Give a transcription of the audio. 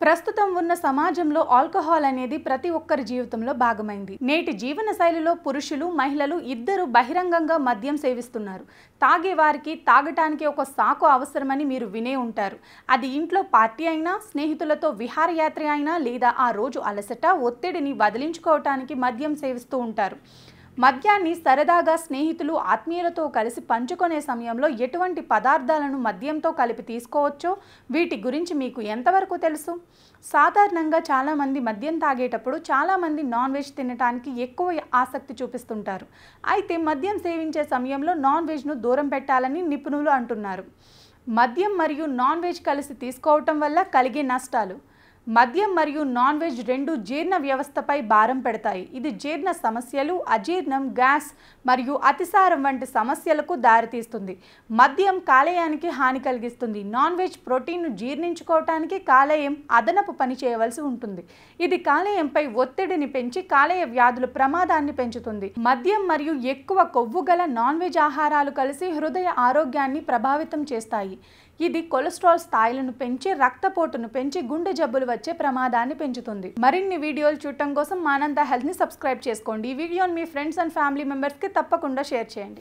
ప్రస్తుతం ఉన్న సమాజంలో ఆల్కహాల్ అనేది ప్రతి ఒక్కరి జీవితంలో భాగమైంది. నేటి జీవన శైలిలో పురుషులు, మహిళలు ఇద్దరు బహిరంగంగా మద్యం సేవిస్తున్నారు. తాగేవారికి తాగటానికి ఒక సాకు అవసరమని మీరు వినే ఉంటారు. అది ఇంట్లో పార్టీ అయినా, స్నేహితులతో విహారయాత్ర అయినా, లేదా ఆ రోజు అలసట, ఒత్తిడిని వదిలించుకోవటానికి మద్యం సేవిస్తూ ఉంటారు. మద్యాన్ని సరదాగా స్నేహితులు, ఆత్మీయులతో కలిసి పంచుకునే సమయంలో ఎటువంటి పదార్థాలను మద్యంతో కలిపి తీసుకోవచ్చో వీటి గురించి మీకు ఎంతవరకు తెలుసు? సాధారణంగా చాలామంది మద్యం తాగేటప్పుడు చాలామంది నాన్ వెజ్ తినడానికి ఎక్కువ ఆసక్తి చూపిస్తుంటారు. అయితే మద్యం సేవించే సమయంలో నాన్ వెజ్ను దూరం పెట్టాలని నిపుణులు అంటున్నారు. మద్యం మరియు నాన్ వెజ్ కలిసి తీసుకోవటం వల్ల కలిగే నష్టాలు. మద్యం మరియు నాన్ వెజ్ రెండు జీర్ణ వ్యవస్థపై భారం పెడతాయి. ఇది జీర్ణ సమస్యలు, అజీర్ణం, గ్యాస్ మరియు అతిసారం వంటి సమస్యలకు దారితీస్తుంది. మద్యం కాలేయానికి హాని కలిగిస్తుంది. నాన్ వెజ్ ప్రోటీన్ను జీర్ణించుకోవటానికి కాలేయం అదనపు పని చేయవలసి ఉంటుంది. ఇది కాలేయంపై ఒత్తిడిని పెంచి కాలేయ వ్యాధుల ప్రమాదాన్ని పెంచుతుంది. మద్యం మరియు ఎక్కువ కొవ్వు గల నాన్ వెజ్ ఆహారాలు కలిసి హృదయ ఆరోగ్యాన్ని ప్రభావితం చేస్తాయి. ఇది కొలెస్ట్రాల్ స్థాయిలను పెంచి, రక్తపోటును పెంచి, గుండె జబ్బులు వచ్చే ప్రమాదాన్ని పెంచుతుంది. మరిన్ని వీడియోలు చూడటం కోసం మానంద హెల్త్ని సబ్స్క్రైబ్ చేసుకోండి. ఈ వీడియోని మీ ఫ్రెండ్స్ అండ్ ఫ్యామిలీ మెంబర్స్కి తప్పకుండా షేర్ చేయండి.